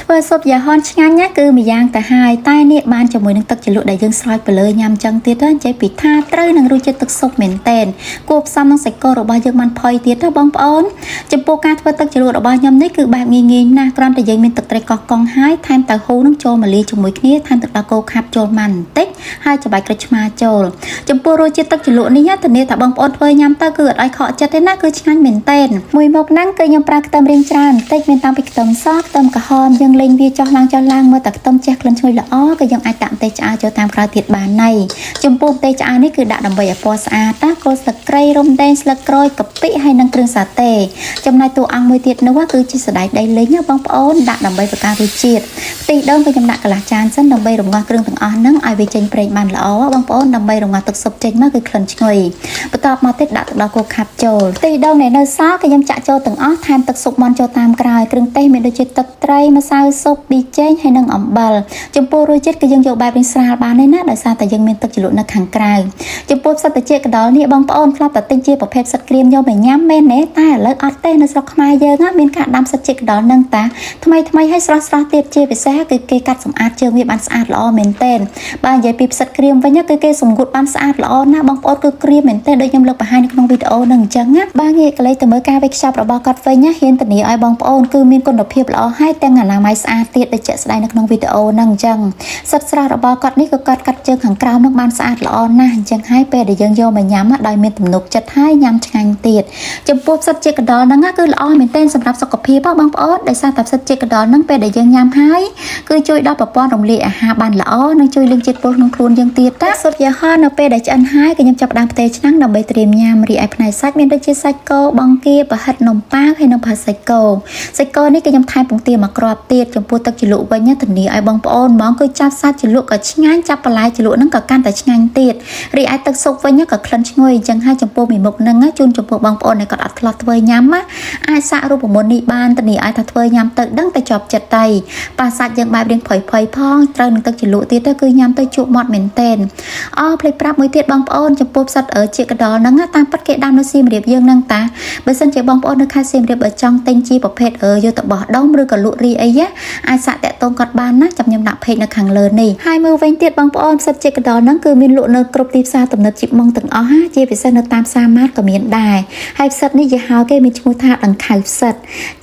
ធ្វើស៊ុបយ៉ាហនឆ្ងាញ់ណាគឺម្យ៉ាងទៅហើយតែនេះបានជាមួយនឹងទឹកជ្រលក់ដែលយើងស្រោចទៅលើញ៉ាំចឹងទៀតនិយាយពីថាត្រូវនឹងរសជាតិទឹកស៊ុបមែនតែនគួបផ្សំនឹងសាច់គោរបស់យើងបានផុយទៀតណាបងប្អូនចំពោះការធ្វើទឹកជ្រលក់របស់ខ្ញុំនេះគឺបែបងាយៗណាស់គ្រាន់តែយើងមានទឹកត្រីកោះកុងហើយថែមតៅហ៊ូនឹងចូលម៉ាលីជាមួយគ្នាថែមទឹកដោះគោខាប់ចូលម៉ាន់បន្តិចហើយច្បាយក្រូចឆ្មាចូលចំពោះរសជាតិទឹកជ្រលក់នេះធានាថាបងប្អូនធ្វើញ៉ាំទៅគឺអត់ឲ្យខកចិត្តទេណាគឺឆ្ងាញ់មែនតែនមួយមុខហ្នឹងគឺខ្ញុំប្រើខ្ទឹមរៀងច្រើនបន្តិចមានតាំងពីខ្ទឹមសខ្ទឹមក្រហមយើងលេងវាចុះឡើងមើលតែខ្ទឹមជះក្លិនឈ្ងុយល្អក៏យើងអាចដាក់ម្ទេសឆ្អើរចូលតាមក្រោយទៀតបានណៃចំពោះម្ទេសឆ្អើរនេះគឺដាក់ដើម្បីឲ្យពណ៌ស្អាតណាគល់ស្លឹកគ្រៃរំដេងស្លឹកក្រូចកាពិហើយនិងគ្រឿងសាតេចំណែកតួអង្គមួយទៀតនោះគឺជាសណ្តែកដីលីងបងប្អូនដាក់ដើម្បីបង្កើនរសជាតិខ្ទិះដូងក៏ខ្ញុំដាក់កន្លះចានសិនដើម្បីរំងាស់គ្រឿងទាំងអស់ហ្នឹងឲ្យវាចេញប្រេងបានល្អបងប្អូនដើម្បីរំងាស់ទឹកស៊ុបចេញមកគឺក្លិនឈ្ងុយបន្ទាប់មកទៀតដាក់ទឹកដោះគោខាប់ចូលខ្ទិះដូងដែលនៅសល់ក៏ខ្ញុំចាក់ចូលទាំងអស់ថែមទឹកស៊ុបមាន់ចូលតាមក្រោយគ្រឿងទេសមានដូចជាទឹកត្រីម្សៅស៊ុបប៊ីចេងហើយនិងអំបិលចំពោះរសជាតិគឺយើងយកបែបនេះស្រាលបានទេណាដោយសារតែយើងមានទឹកជ្រលក់នៅខាងក្រៅចំពោះផ្សិតត្រចៀកកណ្ដុរនេះបងប្អូនធ្លាប់តែទិញជាប្រភេទផ្សិតក្រៀមយកមកញ៉ាំមែនទេតែឥឡូវអត់ទេនៅស្រុកខ្មែរយើងមានការដាំផ្សិតត្រចៀកកណ្ដុរនឹងតាថ្មីហើយស្រស់ទៀតជាពិសេសគឺគេកាត់សម្អាតជើងវាបានស្អាតល្អមែនទែនបើនិយាយពីផ្សិតក្រៀមវិញគឺគេសម្ងួតបានស្អាតល្អណាស់បងប្អូនគឺក្រៀមមែនទែនដូចខ្ញុំលើកបង្ហាញនៅក្នុងវីដេអូនឹងអញ្ចឹងណាបើងាយកលេសទៅមើលការវេចខ្ចប់របស់គាត់វិញហ៊ានធានាឲ្យបងប្អូនគឺមានគុណភាពល្អហើយទាំងអនាម័យស្អាតទៀតដូចជាក់ស្ដែងនៅក្នុងវីដេអូនឹងអញ្ចឹងសិតស្រស់របស់គាត់នេះក៏គាត់កាត់ជើងខាងក្រោមនឹងបានស្អាតល្អណាស់អញ្ចឹងហើយពេលដែលយើងយកមកញ៉ាំដោយមានទំនុកចិត្តហើយញ៉ាំឆ្ងាញ់ទៀតចំពោះផ្សិតជាកណ្ដុរហ្នឹងគឺល្អមែនទែនសម្រាប់សុខភាពបងប្អូនដោយសារតែផ្សិតជាកណ្ដុរហ្នឹងពេលដែលយើងញ៉ាំហើយគឺជួយដល់ប្រព័ន្ធរំលាយអាហារបានល្អនិងជួយលើកជាតិពុលក្នុងខ្លួនយើងទៀតតាស៊ុបយ៉ាហននៅពេលដែលឆ្អិនហើយក៏ខ្ញុំចាប់ផ្ដើមផ្ទេរឆ្នាំងដើម្បីត្រៀមញ៉ាំរីឯផ្នែកសាច់មានដូចជាសាច់គោបង្គាប្រហិតនំប៉ាវហើយនិងផាសាច់គោនេះគឺខ្ញុំថែមពងទាមួយគ្រាប់ទៀតចំពោះទឹកជ្រលក់វិញធានាឲ្យបងប្អូនហ្មងគឺចាប់សាច់ជ្រលក់ក៏ឆ្ងាញ់ចាប់បន្លែជ្រលក់ហ្នឹងក៏កាន់តែឆ្ងាញ់ទៀតរីឯទឹកស៊ុបវិញក៏ក្លិនឈ្ងុយអញ្ចឹងហើយចំពោះមួយមុខហ្នឹងជូនចំពោះបងប្អូនដែលគាត់អត់ធ្លាប់ធ្វើញ៉ាំអាចសាករូបមន្តនេះបានធានាឲ្យថាធ្វើញ៉ាំទៅដឹងតែជាប់ចិត្តទៅប៉ាសាច់យើងបែបរៀងភ័យផងត្រូវនឹងទឹកជ្រលក់ទៀតទៅគឺញ៉ាំទៅជក់មាត់មែនទែនភ្លេចប្រាប់មួយទៀតបងប្អូនចំពោះផ្សិតជាកណ្ដុរហ្នឹងតាមពិតគេដាំនៅសៀមរាបយើងហ្នឹងតាបើសិនជាបងប្អូននៅខេត្តសៀមរាបបើចង់ទិញជាប្រភេទយកទៅបោះដុំឬក៏លក់រីអីអាចសាកតាក់ទងគាត់បានណាចាំខ្ញុំដាក់เพจនៅខាងលើនេះហើយមើលវិញទៀតបងប្អូនផ្សិតជាកណ្ដុរហ្នឹងគឺមានលក់នៅគ្រប់ទីផ្សារទំនើបជីបម៉ងទាំងអស់ជាពិសេសនៅតាមផ្សារម៉ាតក៏មានដែរហើយផ្សិតនេះយីហោគេមានឈ្មោះថាដង្ខៅផ្សិត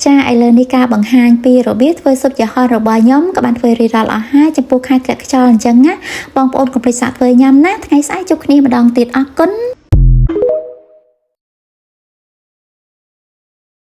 ចាឥឡូវនេះការបង្ហាញពីរបៀបធ្វើស៊ុបយ៉ាហនរបស់ខ្ញុំក៏បានធ្វើរីរ៉ាល់អស់ហើយចំពោះខែធ្លាក់ខ្យល់អញ្ចឹងណាបងប្អូនកុំភ្លេចសាកធ្វើញ៉ាំណាថ្ងៃស្អែកជួបគ្នាម្ដងទៀតអរគុណ